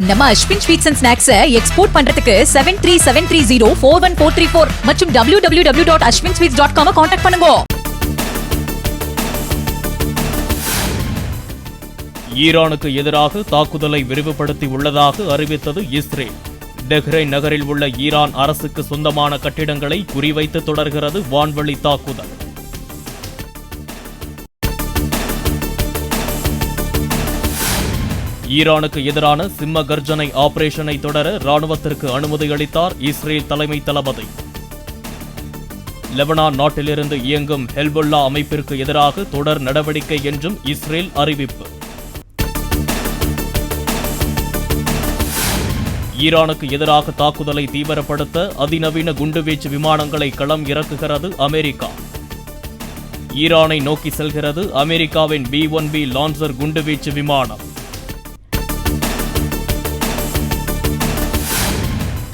நம்ம Ashwin sweets and snacks export பண்றதுக்கு 7373041434 மற்றும் www.ashwinsweets.com கான்டாக்ட் பண்ணுங்க. ஈரானுக்கு எதிராக தாக்குதலை விரிவுபடுத்தி உள்ளதாக அறிவித்தது இஸ்ரேல். டெஹ்ரைன் நகரில் உள்ள ஈரான் அரசுக்கு சொந்தமான கட்டிடங்களை குறிவைத்து தொடர்கிறது வான்வழி தாக்குதல். ஈரானுக்கு எதிரான சிம்ம கர்ஜனை ஆபரேஷனை தொடர ராணுவத்திற்கு அனுமதி அளித்தார் இஸ்ரேல் தலைமை தளபதி. லெபனான் நாட்டிலிருந்து இயங்கும் ஹெல்புல்லா அமைப்பிற்கு எதிராக தொடர் நடவடிக்கை என்றும் இஸ்ரேல் அறிவிப்பு. ஈரானுக்கு எதிராக தாக்குதலை தீவிரப்படுத்த அதிநவீன குண்டுவீச்சு விமானங்களை களம் இறக்குகிறது அமெரிக்கா. ஈரானை நோக்கி செல்கிறது அமெரிக்காவின் B-1B லான்சர் குண்டுவீச்சு விமானம்.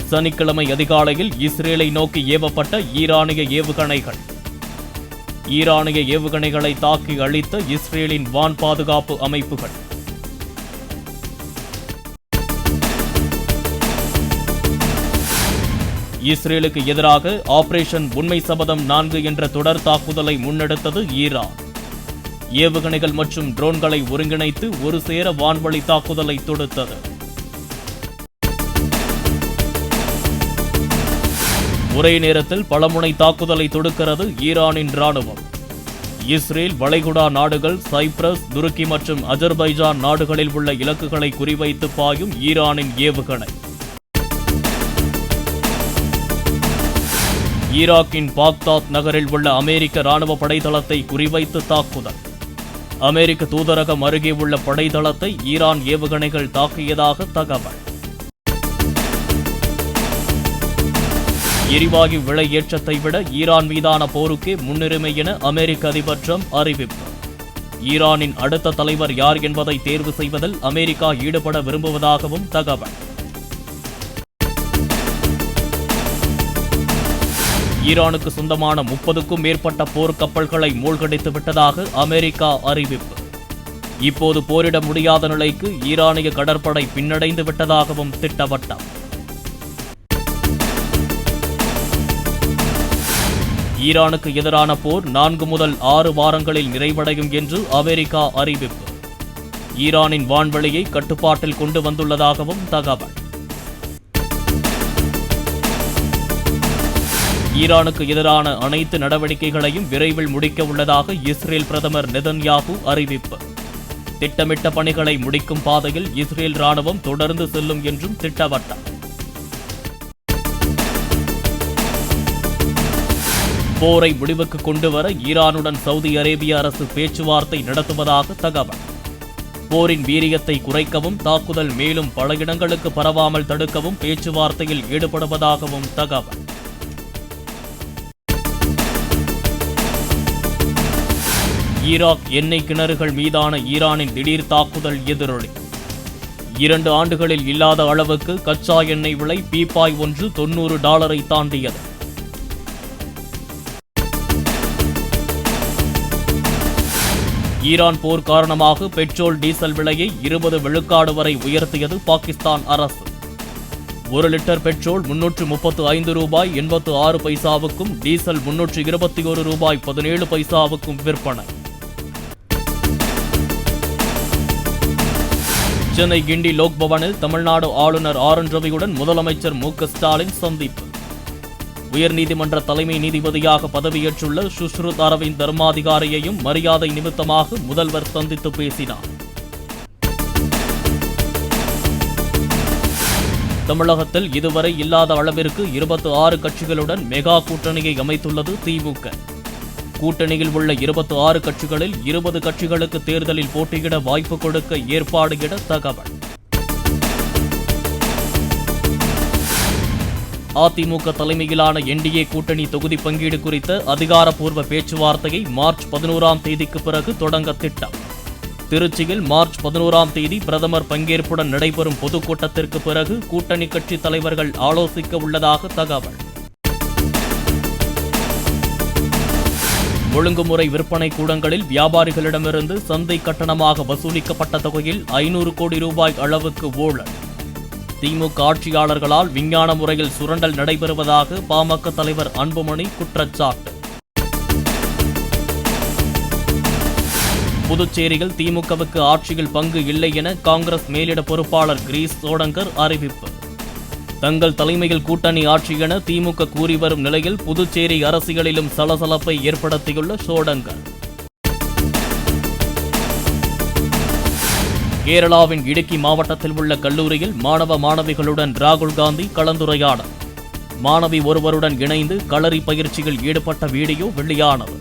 சனிக்கிழமை அதிகாலையில் இஸ்ரேலை நோக்கி ஏவப்பட்ட ஈரானிய ஏவுகணைகள். ஈரானிய ஏவுகணைகளை தாக்கி அழித்த இஸ்ரேலின் வான் பாதுகாப்பு அமைப்புகள். இஸ்ரேலுக்கு எதிராக ஆபரேஷன் உண்மை சபதம் 4 என்ற தொடர் தாக்குதலை முன்னெடுத்தது ஈரான். ஏவுகணைகள் மற்றும் ட்ரோன்களை ஒருங்கிணைத்து ஒரு சேர வான்வழி தாக்குதலை தொடுத்தது. ஒரே நேரத்தில் பலமுனை தாக்குதலை தொடுக்கிறது ஈரானின் ராணுவம். இஸ்ரேல், வளைகுடா நாடுகள், சைப்ரஸ், துருக்கி மற்றும் அஜர்பைஜான் நாடுகளில் உள்ள இலக்குகளை குறிவைத்து பாயும் ஈரானின் ஏவுகணை. ஈராக்கின் பாக்தாத் நகரில் உள்ள அமெரிக்க ராணுவ படைத்தளத்தை குறிவைத்து தாக்குதல். அமெரிக்க தூதரகம் அருகே உள்ள படைத்தளத்தை ஈரான் ஏவுகணைகள் தாக்கியதாக தகவல். எரிவாயு விலை ஏற்றத்தை விட ஈரான் மீதான போருக்கே முன்னுரிமை என அமெரிக்க அதிபர் ட்ரம்ப் அறிவிப்பு. ஈரானின் அடுத்த தலைவர் யார் என்பதை தேர்வு செய்வதில் அமெரிக்கா ஈடுபட விரும்புவதாகவும் தகவல். ஈரானுக்கு சொந்தமான 30க்கும் மேற்பட்ட போர்க்கப்பல்களை மூழ்கடித்து விட்டதாக அமெரிக்கா அறிவிப்பு. இப்போது போரிட முடியாத நிலைக்கு ஈரானிய கடற்படை பின்னடைந்து விட்டதாகவும் திட்டவட்டம். ஈரானுக்கு எதிரான போர் 4 முதல் 6 வாரங்களில் நிறைவடையும் என்று அமெரிக்கா அறிவிப்பு. ஈரானின் வான்வெளியை கட்டுப்பாட்டில் கொண்டு வந்துள்ளதாகவும் தகவல். ஈரானுக்கு எதிரான அனைத்து நடவடிக்கைகளையும் விரைவில் முடிக்க உள்ளதாக இஸ்ரேல் பிரதமர் நெதன்யாகு அறிவிப்பு. திட்டமிட்ட பணிகளை முடிக்கும் பாதையில் இஸ்ரேல் ராணுவம் தொடர்ந்து செல்லும் என்றும் திட்டவட்டம். போரை முடிவுக்கு கொண்டுவர ஈரானுடன் சவுதி அரேபிய அரசு பேச்சுவார்த்தை நடத்துவதாக தகவல். போரின் வீரியத்தை குறைக்கவும் தாக்குதல் மேலும் பல இடங்களுக்கு பரவாமல் தடுக்கவும் பேச்சுவார்த்தையில் ஈடுபடுவதாகவும் தகவல். ஈராக் எண்ணெய் கிணறுகள் மீதான ஈரானின் திடீர் தாக்குதல் எதிரொலி. 2 ஆண்டுகளில் இல்லாத அளவுக்கு கச்சா எண்ணெய் விலை பீப்பாய் ஒன்று $90 தாண்டியது. ஈரான் போர் காரணமாக பெட்ரோல், டீசல் விலையை 20 விழுக்காடு வரை உயர்த்தியது பாகிஸ்தான் அரசு. 1 லிட்டர் பெட்ரோல் $335.86 டீசல் $321.17 விற்பனை. சென்னை கிண்டி லோக்பவனில் தமிழ்நாடு ஆளுநர் ஆர்.என். ரவியுடன் முதலமைச்சர் மு.க. ஸ்டாலின் சந்திப்பு. உயர்நீதிமன்ற தலைமை நீதிபதியாக பதவியேற்றுள்ள சுஷ்ருத் அரவிந்த் தர்மாதிகாரியையும் மரியாதை நிமித்தமாக முதல்வர் சந்தித்து பேசினார். தமிழகத்தில் இதுவரை இல்லாத அளவிற்கு 26 கட்சிகளுடன் மெகா கூட்டணியை அமைத்துள்ளது திமுக. கூட்டணியில் உள்ள 26 கட்சிகளில் 20 கட்சிகளுக்கு தேர்தலில் போட்டியிட வாய்ப்பு கொடுக்க ஏற்பாடு என தகவல். அதிமுக தலைமையிலான என்டிஏ கூட்டணி தொகுதி பங்கீடு குறித்த அதிகாரப்பூர்வ பேச்சுவார்த்தையை மார்ச் 11ஆம் தேதிக்கு பிறகு தொடங்க திட்டம். திருச்சியில் மார்ச் 11ஆம் தேதி பிரதமர் பங்கேற்புடன் நடைபெறும் பொதுக்கூட்டத்திற்கு பிறகு கூட்டணி கட்சி தலைவர்கள் ஆலோசிக்க உள்ளதாக தகவல். ஒழுங்குமுறை விற்பனை கூடங்களில் வியாபாரிகளிடமிருந்து சந்தை கட்டணமாக வசூலிக்கப்பட்ட தொகையில் 500 கோடி ரூபாய் அளவுக்கு ஊழல். திமுக ஆட்சியாளர்களால் விஞ்ஞான முறையில் சுரண்டல் நடைபெறுவதாக பாமக தலைவர் அன்புமணி குற்றச்சாட்டு. புதுச்சேரியில் திமுகவுக்கு ஆட்சியில் பங்கு இல்லை என காங்கிரஸ் மேலிட பொறுப்பாளர் கிரீஷ் சோடங்கர் அறிவிப்பு. தங்கள் தலைமையில் கூட்டணி ஆட்சி என திமுக கூறி வரும் நிலையில் புதுச்சேரி அரசியலிலும் சலசலப்பை ஏற்படுத்தியுள்ள சோடங்கர். கேரளாவின் இடுக்கி மாவட்டத்தில் உள்ள கல்லூரியில் மாணவ மாணவிகளுடன் ராகுல் காந்தி கலந்துரையாடல். மாணவி ஒருவருடன் இணைந்து களரி பயிற்சியில் ஈடுபட்ட வீடியோ வெளியானது.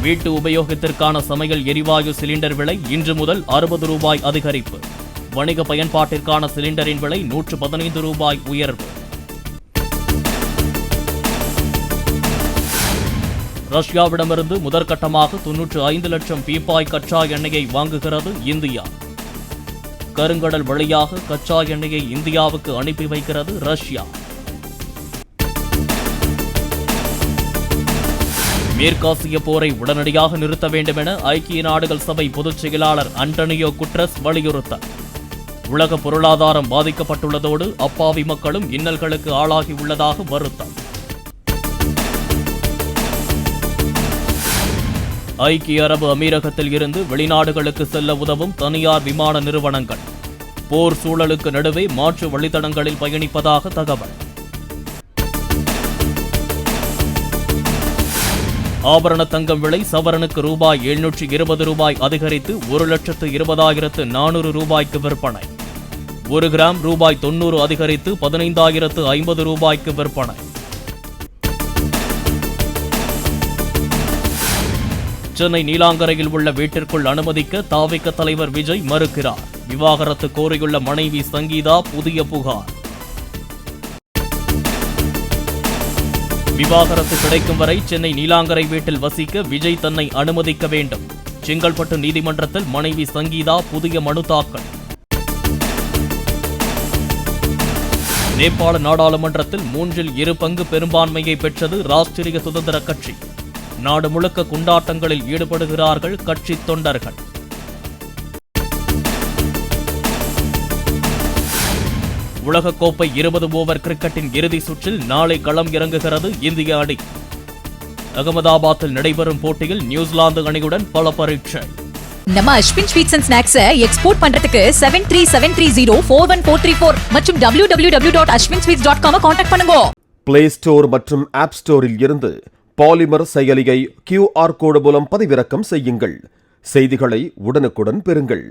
வீட்டு உபயோகத்திற்கான சமையல் எரிவாயு சிலிண்டர் விலை இன்று முதல் 60 ரூபாய் அதிகரிப்பு. வணிக பயன்பாட்டிற்கான சிலிண்டரின் விலை 115 ரூபாய் உயர்வு. ரஷ்யாவிடமிருந்து முதற்கட்டமாக 95 லட்சம் பீப்பாய் கச்சா எண்ணெயை வாங்குகிறது இந்தியா. கருங்கடல் வழியாக கச்சா எண்ணெயை இந்தியாவுக்கு அனுப்பி வைக்கிறது ரஷ்யா. மேற்காசிய போரை உடனடியாக நிறுத்த வேண்டும் என ஐக்கிய நாடுகள் சபை பொதுச் செயலாளர் அன்டனியோ குட்ரஸ் வலியுறுத்தார். உலக பொருளாதாரம் பாதிக்கப்பட்டுள்ளதோடு அப்பாவி மக்களும் இன்னல்களுக்கு ஆளாகியுள்ளதாக வருத்தம். ஐக்கிய அரபு அமீரகத்தில் இருந்து வெளிநாடுகளுக்கு செல்ல உதவும் தனியார் விமான நிறுவனங்கள் போர் சூழலுக்கு நடுவே மாற்று வழித்தடங்களில் பயணிப்பதாக தகவல். ஆபரண தங்கம் விலை சவரனுக்கு ரூபாய் 720 ரூபாய் அதிகரித்து 1,20,400 ரூபாய்க்கு விற்பனை. 1 கிராம் ரூபாய் 90 அதிகரித்து 15,050 ரூபாய்க்கு விற்பனை. சென்னை நீலாங்கரையில் உள்ள வீட்டிற்குள் அனுமதிக்க தாவிக தலைவர் விஜய் மறுக்கிறார். விவாகரத்து கோரியுள்ள மனைவி சங்கீதா புதிய புகார். விவாகரத்து கிடைக்கும் வரை சென்னை நீலாங்கரை வீட்டில் வசிக்க விஜய் தன்னை அனுமதிக்க வேண்டும். செங்கல்பட்டு நீதிமன்றத்தில் மனைவி சங்கீதா புதிய மனு தாக்கல். நேபாள நாடாளுமன்றத்தில் 3/2 பங்கு பெரும்பான்மையை பெற்றது ராஷ்டிரிய சுதந்திர கட்சி. நாடு முழுக்க கொண்டாட்டங்களில் ஈடுபடுகிறார்கள் கட்சி தொண்டர்கள். உலகக்கோப்பை 20 ஓவர் கிரிக்கெட்டின் இறுதி சுற்றில் நாளை களம் இறங்குகிறது இந்திய அணி. அகமதாபாத்தில் நடைபெறும் போட்டியில் நியூசிலாந்து அணியுடன் பல பரீட்சை. நம்ம Ashwin sweets and snacks export பண்றதுக்கு 7373041434 மற்றும் www.ashwinsweets.com கான்டாக்ட் பண்ணுங்க. பிளே ஸ்டோர் மற்றும் ஆப் ஸ்டோரில் இருந்து பாலிமர் செயலியை QR கோடு மூலம் பதிவிறக்கம் செய்யுங்கள். செய்திகளை உடனுக்குடன் பெறுங்கள்.